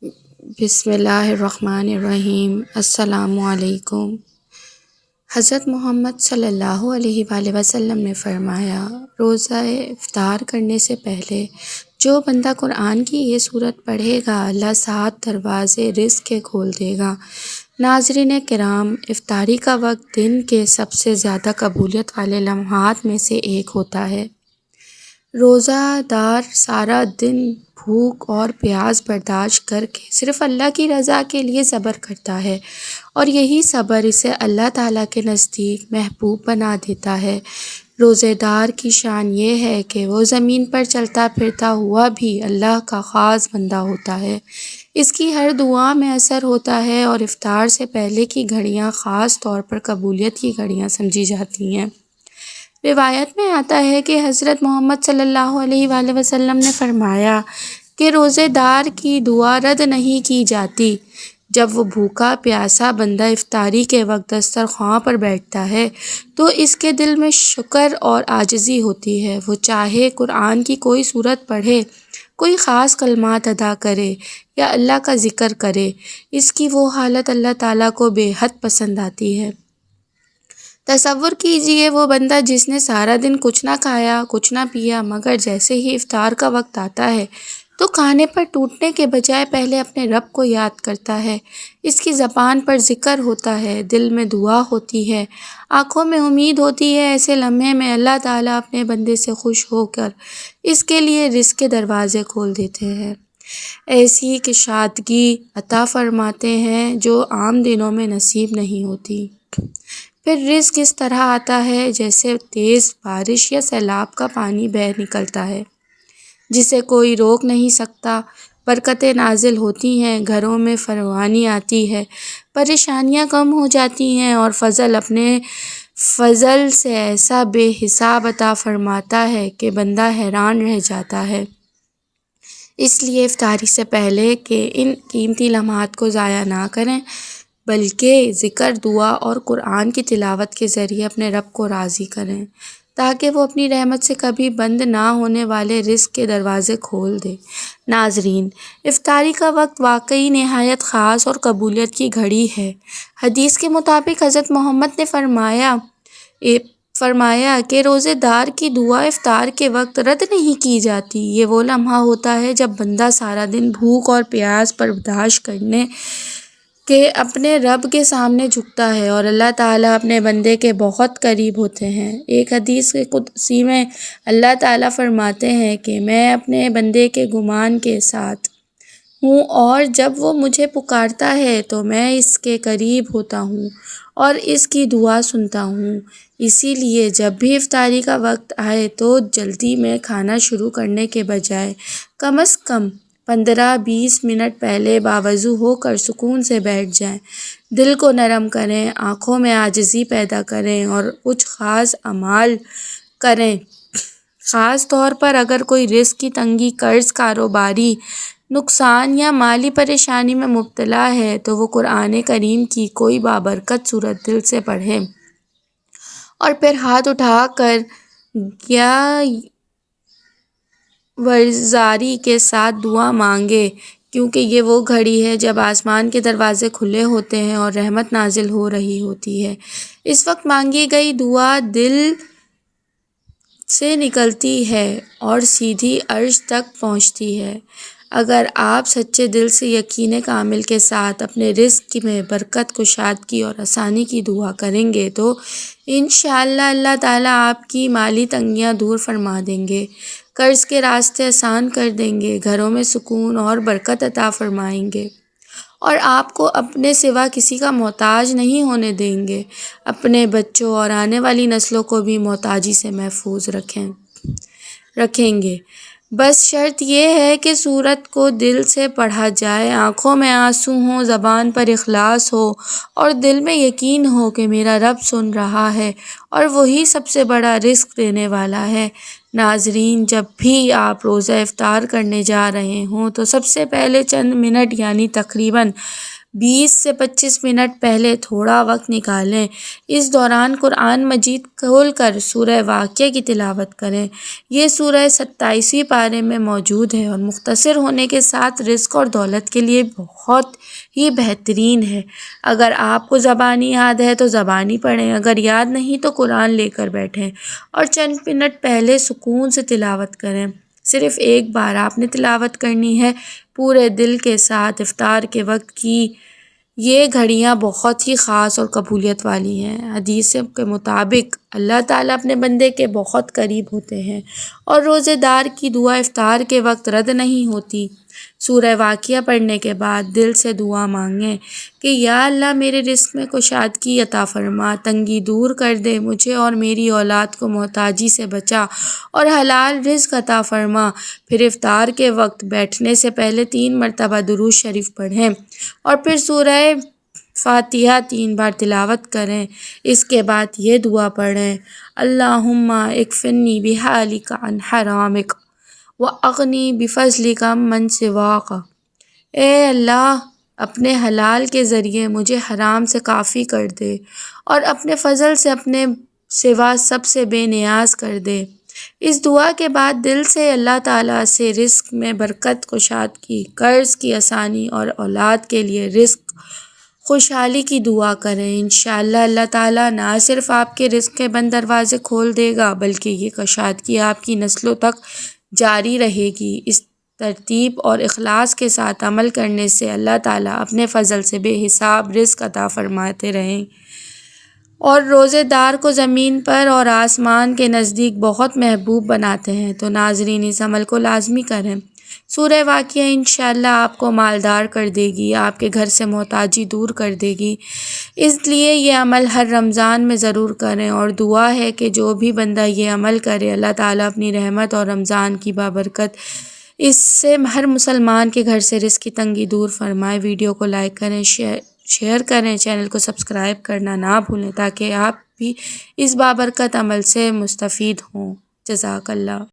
بسم اللہ الرحمن الرحیم۔ السلام علیکم۔ حضرت محمد صلی اللہ علیہ وآلہ وسلم نے فرمایا، روزہ افطار کرنے سے پہلے جو بندہ قرآن کی یہ سورت پڑھے گا، اللہ 7 دروازے رزق کے کھول دے گا۔ ناظرین کرام، افطاری کا وقت دن کے سب سے زیادہ قبولیت والے لمحات میں سے ایک ہوتا ہے۔ روزہ دار سارا دن بھوک اور پیاس برداشت کر کے صرف اللہ کی رضا کے لیے صبر کرتا ہے، اور یہی صبر اسے اللہ تعالیٰ کے نزدیک محبوب بنا دیتا ہے۔ روزے دار کی شان یہ ہے کہ وہ زمین پر چلتا پھرتا ہوا بھی اللہ کا خاص بندہ ہوتا ہے۔ اس کی ہر دعا میں اثر ہوتا ہے، اور افطار سے پہلے کی گھڑیاں خاص طور پر قبولیت کی گھڑیاں سمجھی جاتی ہیں۔ روایت میں آتا ہے کہ حضرت محمد صلی اللہ علیہ وآلہ وسلم نے فرمایا کہ روزے دار کی دعا رد نہیں کی جاتی۔ جب وہ بھوکا پیاسا بندہ افطاری کے وقت دسترخوان پر بیٹھتا ہے تو اس کے دل میں شکر اور عاجزی ہوتی ہے۔ وہ چاہے قرآن کی کوئی سورت پڑھے، کوئی خاص کلمات ادا کرے یا اللہ کا ذکر کرے، اس کی وہ حالت اللہ تعالیٰ کو بے حد پسند آتی ہے۔ تصور کیجئے وہ بندہ جس نے سارا دن کچھ نہ کھایا کچھ نہ پیا، مگر جیسے ہی افطار کا وقت آتا ہے تو کھانے پر ٹوٹنے کے بجائے پہلے اپنے رب کو یاد کرتا ہے۔ اس کی زبان پر ذکر ہوتا ہے، دل میں دعا ہوتی ہے، آنکھوں میں امید ہوتی ہے۔ ایسے لمحے میں اللہ تعالیٰ اپنے بندے سے خوش ہو کر اس کے لیے رزق کے دروازے کھول دیتے ہیں، ایسی کشادگی عطا فرماتے ہیں جو عام دنوں میں نصیب نہیں ہوتی۔ پھر رزق اس طرح آتا ہے جیسے تیز بارش یا سیلاب کا پانی بہہ نکلتا ہے، جسے کوئی روک نہیں سکتا۔ برکتیں نازل ہوتی ہیں، گھروں میں فراوانی آتی ہے، پریشانیاں کم ہو جاتی ہیں، اور فضل اپنے فضل سے ایسا بے حساب عطا فرماتا ہے کہ بندہ حیران رہ جاتا ہے۔ اس لیے افطاری سے پہلے کے ان قیمتی لمحات کو ضائع نہ کریں، بلکہ ذکر، دعا اور قرآن کی تلاوت کے ذریعے اپنے رب کو راضی کریں، تاکہ وہ اپنی رحمت سے کبھی بند نہ ہونے والے رزق کے دروازے کھول دے۔ ناظرین، افطاری کا وقت واقعی نہایت خاص اور قبولیت کی گھڑی ہے۔ حدیث کے مطابق حضرت محمد نے فرمایا کہ روزے دار کی دعا افطار کے وقت رد نہیں کی جاتی۔ یہ وہ لمحہ ہوتا ہے جب بندہ سارا دن بھوک اور پیاس برداشت کرنے کے اپنے رب کے سامنے جھکتا ہے، اور اللہ تعالیٰ اپنے بندے کے بہت قریب ہوتے ہیں۔ ایک حدیث قدسی میں اللہ تعالیٰ فرماتے ہیں کہ میں اپنے بندے کے گمان کے ساتھ ہوں، اور جب وہ مجھے پکارتا ہے تو میں اس کے قریب ہوتا ہوں اور اس کی دعا سنتا ہوں۔ اسی لیے جب بھی افطاری کا وقت آئے تو جلدی میں کھانا شروع کرنے کے بجائے کم از کم 15-20 منٹ پہلے باوضو ہو کر سکون سے بیٹھ جائیں، دل کو نرم کریں، آنکھوں میں عاجزی پیدا کریں اور کچھ خاص اعمال کریں۔ خاص طور پر اگر کوئی رزق کی تنگی، قرض، کاروباری نقصان یا مالی پریشانی میں مبتلا ہے تو وہ قرآن کریم کی کوئی بابرکت سورت دل سے پڑھے اور پھر ہاتھ اٹھا کر یا ورزاری کے ساتھ دعا مانگے، کیونکہ یہ وہ گھڑی ہے جب آسمان کے دروازے کھلے ہوتے ہیں اور رحمت نازل ہو رہی ہوتی ہے۔ اس وقت مانگی گئی دعا دل سے نکلتی ہے اور سیدھی عرش تک پہنچتی ہے۔ اگر آپ سچے دل سے یقین کامل کے ساتھ اپنے رزق میں برکت، کشادگی اور آسانی کی دعا کریں گے تو انشاءاللہ اللہ تعالیٰ آپ کی مالی تنگیاں دور فرما دیں گے، قرض کے راستے آسان کر دیں گے، گھروں میں سکون اور برکت عطا فرمائیں گے، اور آپ کو اپنے سوا کسی کا محتاج نہیں ہونے دیں گے۔ اپنے بچوں اور آنے والی نسلوں کو بھی محتاجی سے محفوظ رکھیں گے۔ بس شرط یہ ہے کہ سورت کو دل سے پڑھا جائے، آنکھوں میں آنسو ہوں، زبان پر اخلاص ہو اور دل میں یقین ہو کہ میرا رب سن رہا ہے اور وہی سب سے بڑا رزق دینے والا ہے۔ ناظرین، جب بھی آپ روزہ افطار کرنے جا رہے ہوں تو سب سے پہلے چند منٹ یعنی تقریباً 20 سے 25 منٹ پہلے تھوڑا وقت نکالیں۔ اس دوران قرآن مجید کھول کر سورہ واقعہ کی تلاوت کریں۔ یہ سورہ 27ویں پارے میں موجود ہے اور مختصر ہونے کے ساتھ رزق اور دولت کے لیے بہت ہی بہترین ہے۔ اگر آپ کو زبانی یاد ہے تو زبانی پڑھیں، اگر یاد نہیں تو قرآن لے کر بیٹھیں اور چند منٹ پہلے سکون سے تلاوت کریں۔ صرف ایک بار آپ نے تلاوت کرنی ہے، پورے دل کے ساتھ۔ افطار کے وقت کی یہ گھڑیاں بہت ہی خاص اور قبولیت والی ہیں۔ حدیث کے مطابق اللہ تعالیٰ اپنے بندے کے بہت قریب ہوتے ہیں اور روزے دار کی دعا افطار کے وقت رد نہیں ہوتی۔ سورہ واقعہ پڑھنے کے بعد دل سے دعا مانگیں کہ یا اللہ میرے رزق میں کشادگی عطا فرما، تنگی دور کر دے، مجھے اور میری اولاد کو محتاجی سے بچا اور حلال رزق عطا فرما۔ پھر افطار کے وقت بیٹھنے سے پہلے 3 مرتبہ درود شریف پڑھیں اور پھر سورہ فاتحہ 3 بار تلاوت کریں۔ اس کے بعد یہ دعا پڑھیں، اللہم اکفنی بحالک عن حرامک واغنی بفضلک عمن سواک۔ اے اللہ اپنے حلال کے ذریعے مجھے حرام سے کافی کر دے اور اپنے فضل سے اپنے سوا سب سے بے نیاز کر دے۔ اس دعا کے بعد دل سے اللہ تعالیٰ سے رزق میں برکت، کشادگی، قرض کی آسانی اور اولاد کے لیے رزق خوشحالی کی دعا کریں۔ انشاءاللہ اللہ تعالیٰ نہ صرف آپ کے رزق کے بند دروازے کھول دے گا بلکہ یہ کشادگی آپ کی نسلوں تک جاری رہے گی۔ اس ترتیب اور اخلاص کے ساتھ عمل کرنے سے اللہ تعالیٰ اپنے فضل سے بے حساب رزق عطا فرماتے رہیں اور روزے دار کو زمین پر اور آسمان کے نزدیک بہت محبوب بناتے ہیں۔ تو ناظرین اس عمل کو لازمی کریں۔ سورہ واقعہ انشاءاللہ آپ کو مالدار کر دے گی، آپ کے گھر سے محتاجی دور کر دے گی۔ اس لیے یہ عمل ہر رمضان میں ضرور کریں اور دعا ہے کہ جو بھی بندہ یہ عمل کرے اللہ تعالیٰ اپنی رحمت اور رمضان کی بابرکت اس سے ہر مسلمان کے گھر سے رزق کی تنگی دور فرمائے۔ ویڈیو کو لائک کریں، شیئر کریں، چینل کو سبسکرائب کرنا نہ بھولیں تاکہ آپ بھی اس بابرکت عمل سے مستفید ہوں۔ جزاک اللہ۔